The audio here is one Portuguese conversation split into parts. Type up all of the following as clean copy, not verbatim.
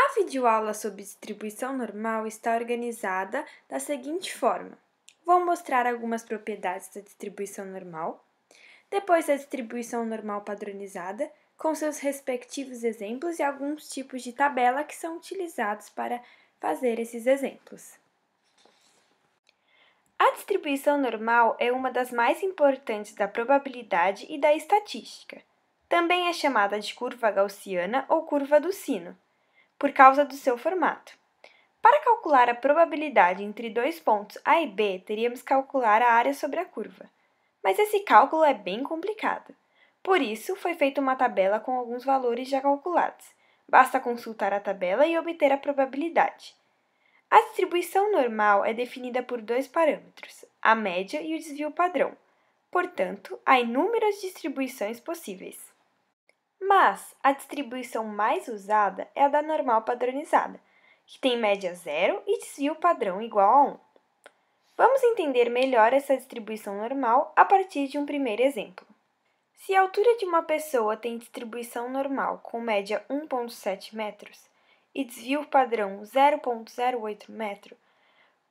A videoaula sobre distribuição normal está organizada da seguinte forma. Vou mostrar algumas propriedades da distribuição normal, depois a distribuição normal padronizada, com seus respectivos exemplos e alguns tipos de tabela que são utilizados para fazer esses exemplos. A distribuição normal é uma das mais importantes da probabilidade e da estatística. Também é chamada de curva gaussiana ou curva do sino, por causa do seu formato. Para calcular a probabilidade entre dois pontos A e B, teríamos que calcular a área sobre a curva. Mas esse cálculo é bem complicado. Por isso, foi feita uma tabela com alguns valores já calculados. Basta consultar a tabela e obter a probabilidade. A distribuição normal é definida por dois parâmetros, a média e o desvio padrão. Portanto, há inúmeras distribuições possíveis. Mas a distribuição mais usada é a da normal padronizada, que tem média zero e desvio padrão igual a 1. Vamos entender melhor essa distribuição normal a partir de um primeiro exemplo. Se a altura de uma pessoa tem distribuição normal com média 1,7 metros e desvio padrão 0,08 metro,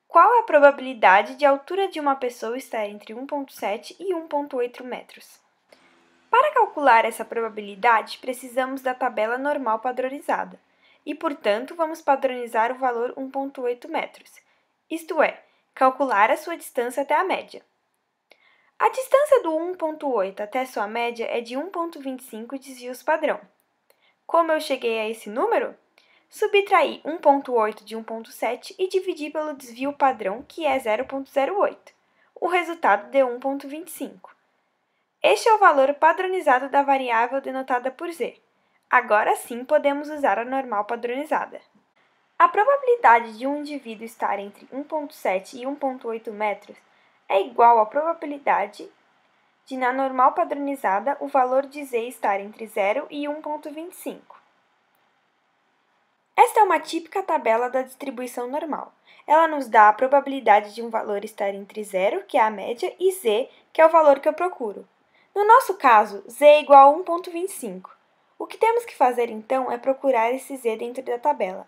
qual é a probabilidade de a altura de uma pessoa estar entre 1,7 e 1,8 metros? Para calcular essa probabilidade, precisamos da tabela normal padronizada e, portanto, vamos padronizar o valor 1,8 metros, isto é, calcular a sua distância até a média. A distância do 1,8 até sua média é de 1,25 desvios padrão. Como eu cheguei a esse número? Subtraí 1,8 de 1,7 e dividi pelo desvio padrão, que é 0,08. O resultado deu 1,25. Este é o valor padronizado da variável denotada por z. Agora sim podemos usar a normal padronizada. A probabilidade de um indivíduo estar entre 1,7 e 1,8 metros é igual à probabilidade de, na normal padronizada, o valor de z estar entre 0 e 1,25. Esta é uma típica tabela da distribuição normal. Ela nos dá a probabilidade de um valor estar entre 0, que é a média, e z, que é o valor que eu procuro. No nosso caso, z é igual a 1,25. O que temos que fazer, então, é procurar esse z dentro da tabela.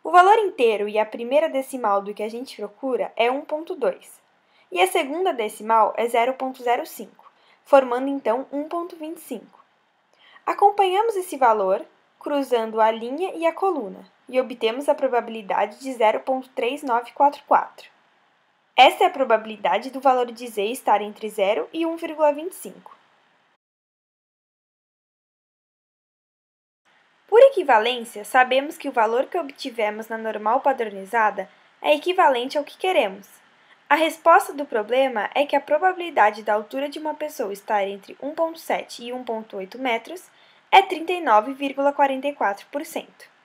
O valor inteiro e a primeira decimal do que a gente procura é 1,2. E a segunda decimal é 0,05, formando, então, 1,25. Acompanhamos esse valor cruzando a linha e a coluna, e obtemos a probabilidade de 0,3944. Essa é a probabilidade do valor de z estar entre 0 e 1,25. Por equivalência, sabemos que o valor que obtivemos na normal padronizada é equivalente ao que queremos. A resposta do problema é que a probabilidade da altura de uma pessoa estar entre 1,7 e 1,8 metros é 39,44%.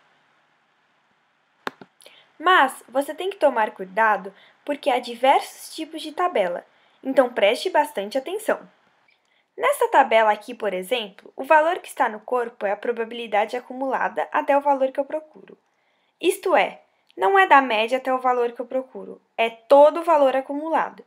Mas você tem que tomar cuidado porque há diversos tipos de tabela, então preste bastante atenção. Nesta tabela aqui, por exemplo, o valor que está no corpo é a probabilidade acumulada até o valor que eu procuro. Isto é, não é da média até o valor que eu procuro, é todo o valor acumulado.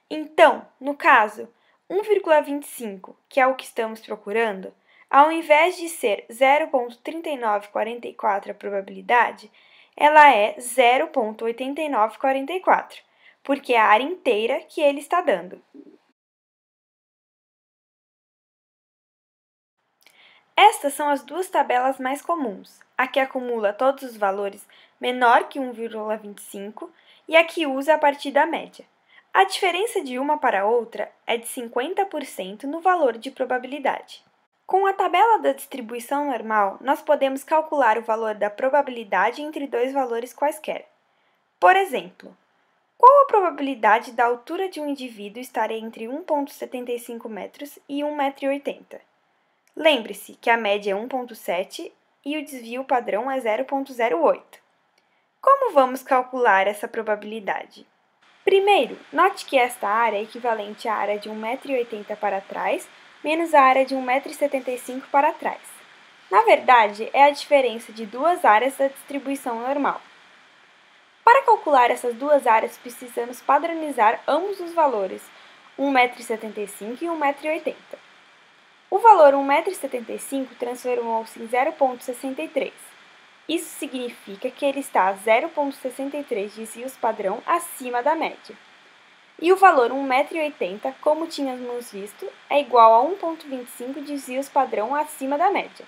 Então, no caso, 1,25, que é o que estamos procurando, ao invés de ser 0,3944 a probabilidade, ela é 0,8944, porque é a área inteira que ele está dando. Estas são as duas tabelas mais comuns, a que acumula todos os valores menor que 1,25 e a que usa a partir da média. A diferença de uma para outra é de 50% no valor de probabilidade. Com a tabela da distribuição normal, nós podemos calcular o valor da probabilidade entre dois valores quaisquer. Por exemplo, qual a probabilidade da altura de um indivíduo estar entre 1,75 metros e 1,80 m? Lembre-se que a média é 1,7 e o desvio padrão é 0,08. Como vamos calcular essa probabilidade? Primeiro, note que esta área é equivalente à área de 1,80 m para trás menos a área de 1,75 m para trás. Na verdade, é a diferença de duas áreas da distribuição normal. Para calcular essas duas áreas, precisamos padronizar ambos os valores, 1,75 m e 1,80 m. O valor 1,75 m transformou-se em 0,63. Isso significa que ele está a 0,63 desvios padrão acima da média. E o valor 1,80 m, como tínhamos visto, é igual a 1,25 desvios padrão acima da média.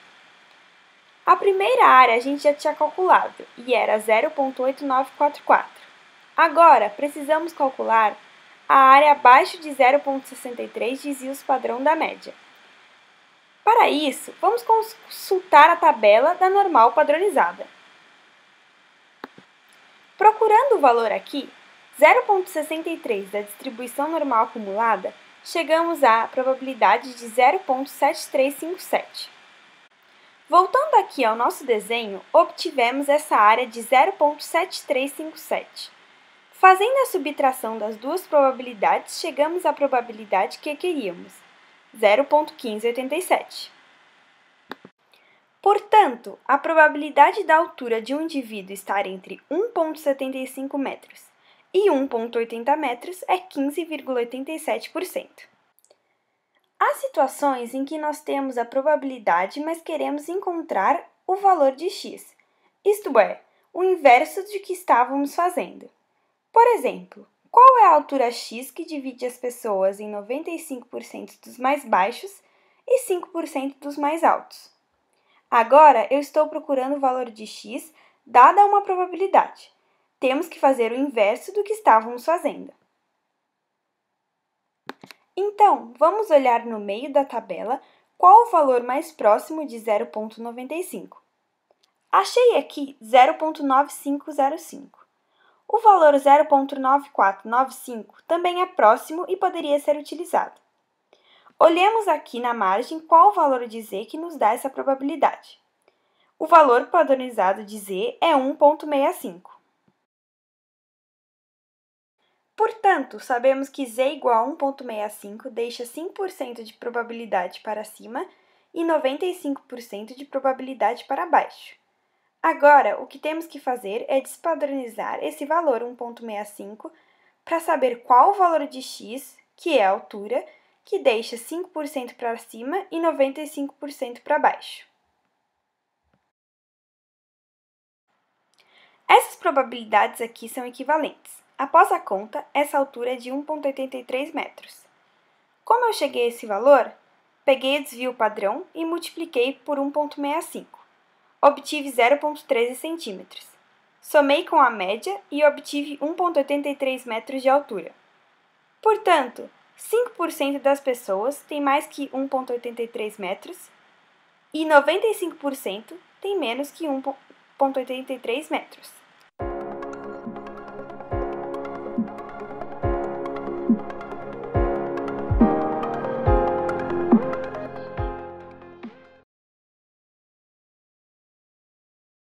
A primeira área a gente já tinha calculado, e era 0,8944. Agora, precisamos calcular a área abaixo de 0,63 desvios padrão da média. Para isso, vamos consultar a tabela da normal padronizada. Procurando o valor aqui, 0,63 da distribuição normal acumulada, chegamos à probabilidade de 0,7357. Voltando aqui ao nosso desenho, obtivemos essa área de 0,7357. Fazendo a subtração das duas probabilidades, chegamos à probabilidade que queríamos, 0,1587. Portanto, a probabilidade da altura de um indivíduo estar entre 1,75 metros e 1,80 metros é 15,87%. Há situações em que nós temos a probabilidade, mas queremos encontrar o valor de x, isto é, o inverso de que estávamos fazendo. Por exemplo, qual é a altura x que divide as pessoas em 95% dos mais baixos e 5% dos mais altos? Agora, eu estou procurando o valor de x dada uma probabilidade. Temos que fazer o inverso do que estávamos fazendo. Então, vamos olhar no meio da tabela qual o valor mais próximo de 0,95. Achei aqui 0,9505. O valor 0,9495 também é próximo e poderia ser utilizado. Olhemos aqui na margem qual o valor de z que nos dá essa probabilidade. O valor padronizado de z é 1,65. Portanto, sabemos que z igual a 1,65 deixa 5% de probabilidade para cima e 95% de probabilidade para baixo. Agora, o que temos que fazer é despadronizar esse valor 1,65 para saber qual o valor de x, que é a altura, que deixa 5% para cima e 95% para baixo. Essas probabilidades aqui são equivalentes. Após a conta, essa altura é de 1,83 metros. Como eu cheguei a esse valor, peguei o desvio padrão e multipliquei por 1,65. Obtive 0,13 centímetros. Somei com a média e obtive 1,83 metros de altura. Portanto, 5% das pessoas têm mais que 1,83 metros e 95% têm menos que 1,83 metros.